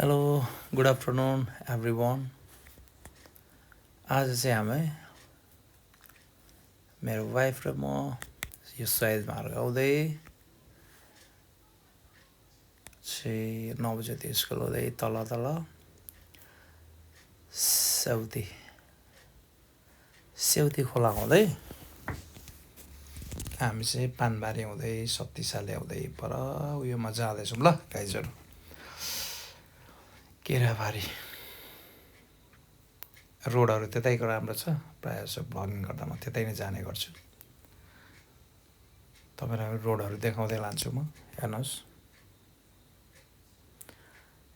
Hello good afternoon everyone. आज चाहिँ हामी मेरो वाइफ र म यो सहिद मार्ग आउँदै 9 बजे स्कुल आउँदै तल तल सेउती खोला आउँदै हामी चाहिँ पानबारी आउँदै शक्तिशाली आउँदै पर उयोमा जाँदैछौँ ल गाइजहरू। केराबारी रोडहरू त्यतैको राम्रो छ, प्रायः जसो भ्लगिङ गर्दा म त्यतै नै जाने गर्छु। तपाईँलाई रोडहरू देखाउँदै लान्छु म, हेर्नुहोस्।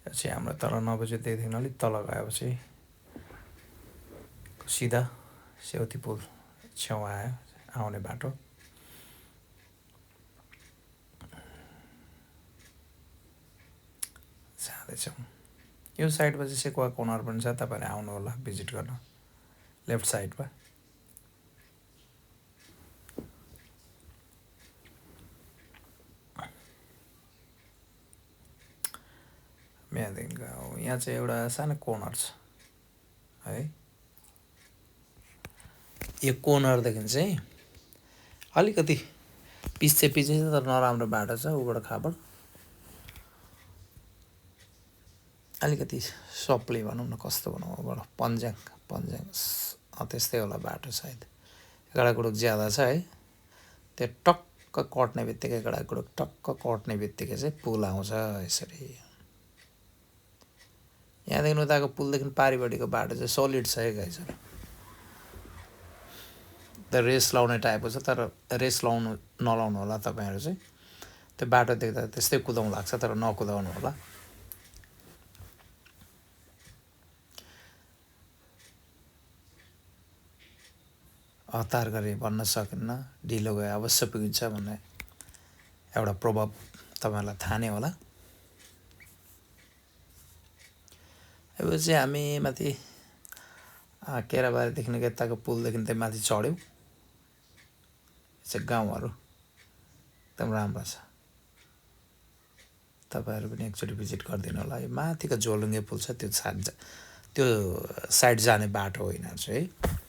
यो चाहिँ हाम्रो तल 9 बजेदेखि अलिक तल गएपछि सिधा सेउती पुल छेउ आयो आउने बाटो। जाँदैछौँ। यो साइडमा चाहिँ सेकुवा कर्नर पनि छ, तपाईँहरू आउनु होला भिजिट गर्न। लेफ्ट साइडमा यहाँदेखिको यहाँ चाहिँ एउटा सानो कर्नर छ है। यो कर्नरदेखि चाहिँ अलिकति पछि छ, तर नराम्रो बाटो छ। उबाट खाबाट अलिकति सप्ले भनौँ न, कस्तो भनौँ, उबाट पन्ज्याङ त्यस्तै होला बाटो सायद। गडागुडुक ज्यादा छ है। त्यो टक्क कट्ने बित्तिकै गडागुडुक टक्क कट्ने बित्तिकै चाहिँ पुल आउँछ यसरी। यहाँदेखि उताको पुलदेखि पारिपट्टिको बाटो चाहिँ सलिड छ है गाइजहरू। त रेस लाउने टाइपको छ, तर रेस नलाउनु होला तपाईँहरू चाहिँ। त्यो बाटो देख्दा त्यस्तै कुदाउँ लाग्छ, तर नकुदाउनु होला। हतार गरे भन्न सकिन्न, ढिलो गए अवश्य पुगिन्छ भन्ने एउटा प्रभाव तपाईँहरूलाई थाहा नै होला। अब चाहिँ हामी माथि केराबारीदेखि यताको पुलदेखि चाहिँ माथि चढ्यौँ। चाहिँ गाउँहरू एकदम राम्रो छ, तपाईँहरू पनि एकचोटि भिजिट गरिदिनु होला। यो माथिको झोलुङ्गे पुल छ, त्यो साइड जाने बाटो होइन चाहिँ है।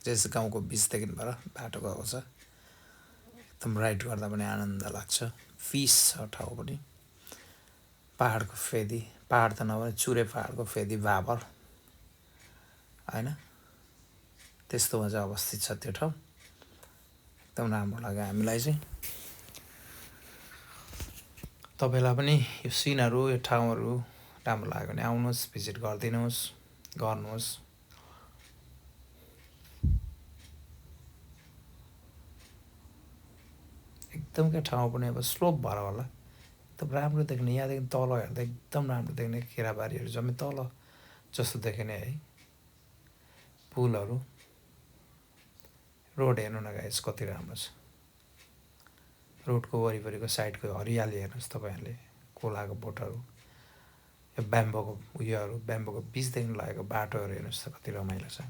त्यस गाउँको बिचदेखि भएर बाटो गएको छ। एकदम राइड गर्दा पनि आनन्द लाग्छ। फिस छ ठाउँ पनि, पहाडको फेदी, पहाड त नभए चुरे पहाडको फेदी भाबर होइन, त्यस्तोमा चाहिँ अवस्थित छ त्यो ठाउँ। एकदम राम्रो लाग्यो हामीलाई चाहिँ। तपाईँलाई पनि यो सिनहरू, यो ठाउँहरू राम्रो लाग्यो भने आउनुहोस्, भिजिट गरिदिनुहोस्, गर्नुहोस्। एकदम क्या ठाउँ पनि अब स्लोप भएर होला, एकदम राम्रो देख्ने। यहाँदेखि तल हेर्दा एकदम राम्रो देख्ने, केराबारीहरू जम्मै तल जस्तो देखिने है। पुलहरू, रोड हेर्नु न गाइस कति राम्रो छ। रोडको वरिपरिको साइडको हरियाली हेर्नुहोस् तपाईँहरूले, खोलाको बोटहरू, यो ब्याम्बोको उयोहरू, ब्याम्बोको बिचदेखि लागेको बाटोहरू हेर्नुहोस् त कति रमाइलो छ।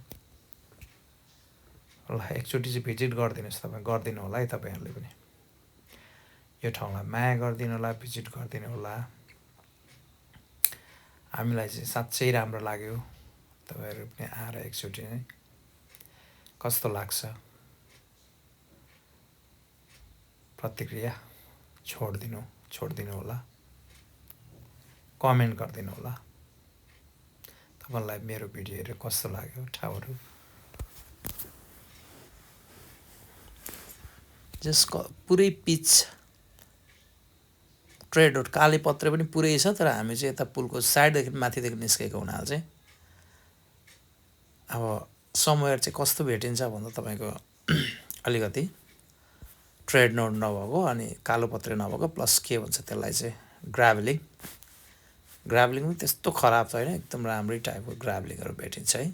ल एकचोटि चाहिँ भिजिट गरिदिनुहोस्, तपाईँ गरिदिनु होला है। तपाईँहरूले पनि यो ठाउँलाई माया गरिदिनु होला, भिजिट गरिदिनु होला। हामीलाई चाहिँ साँच्चै राम्रो लाग्यो। तपाईँहरू पनि आएर एकचोटि नै कस्तो लाग्छ प्रतिक्रिया छोडिदिनु होला, कमेन्ट गरिदिनु होला। तपाईँलाई मेरो भिडियोहरू कस्तो लाग्यो, ठाउँहरू जसको पुरै पिच ट्रेड रोड कालीपत्रे पनि पुरै छ, तर हामी चाहिँ यता पुलको साइडदेखि माथिदेखि निस्केको हुनाले चाहिँ अब समयहरू चाहिँ कस्तो भेटिन्छ भन्दा तपाईँको अलिकति ट्रेड नोड नभएको अनि कालोपत्रे नभएको, प्लस के भन्छ त्यसलाई चाहिँ ग्राभलिङ पनि त्यस्तो खराब छैन, एकदम राम्रै टाइपको ग्राभलिङहरू भेटिन्छ है।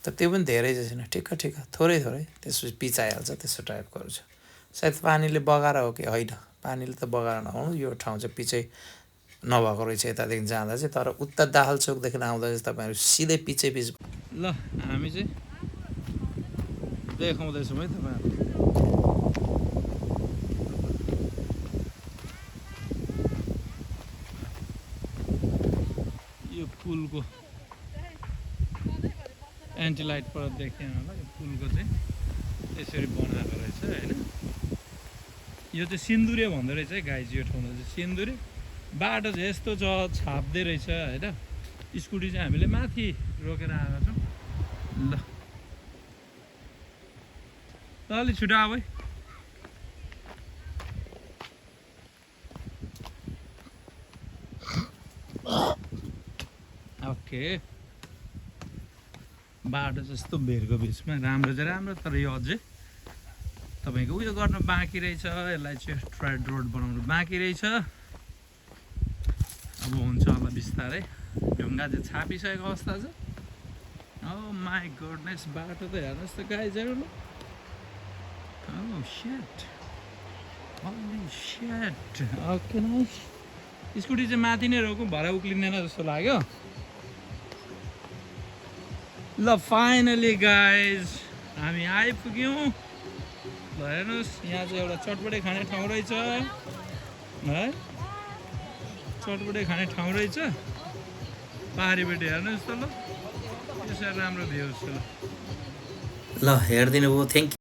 तर त्यो पनि धेरै चाहिँ छैन, ठिक्क थोरै त्यसपछि पिच आइहाल्छ, त्यस्तो टाइपकोहरू छ। सायद पानीले बगाएर हो कि होइन, पानीले त बगाएर नहुनु, यो ठाउँ चाहिँ पिचै नभएको रहेछ यतादेखि जाँदा चाहिँ। तर उता दाहाल चोकदेखि आउँदा चाहिँ तपाईँहरू सिधै पिच ल हामी चाहिँ देखाउँदैछौँ है तपाईँहरू। पुलको एन्टिलाइटबाट देखेन होला यो पुलको चाहिँ यसरी बनाएको रहेछ होइन यो चाहिँ सिन्दुरे भन्दो रहेछ है गाइज यो ठाउँमा चाहिँ सिन्दुरे बाटो चाहिँ यस्तो छ छाप्दै रहेछ होइन स्कुटी चाहिँ हामीले माथि रोकेर आएको छौँ ल अलिक छिटो आऊ है ओके बाटो जस्तो भिरको बिचमा राम्रो चाहिँ राम्रो तर यो अझै तपाईँको उयो गर्नु बाँकी रहेछ यसलाई चाहिँ ट्रेड रोड बनाउनु बाँकी रहेछ अब हुन्छ होला बिस्तारै ढुङ्गा चाहिँ छापिसकेको अवस्था छ ओ माई गुडनेस बाटो त हेर्नुहोस् त गाइजहरू ल Oh shit. Holy shit. Okay, nice. Scooty चाहिँ माथि नै रोकौँ भरे उक्लिँदैन जस्तो लाग्यो ल फाइनली गाइज हामी आइपुग्यौँ ल हेर्नुहोस् यहाँ चाहिँ एउटा चटपटे खाने ठाउँ रहेछ है चटपटे खाने ठाउँ रहेछ पाहाडीपट्टि हेर्नुहोस् त ल यसरी राम्रो भ्यू छ ल ल हेरिदिनु भयो थ्याङ्क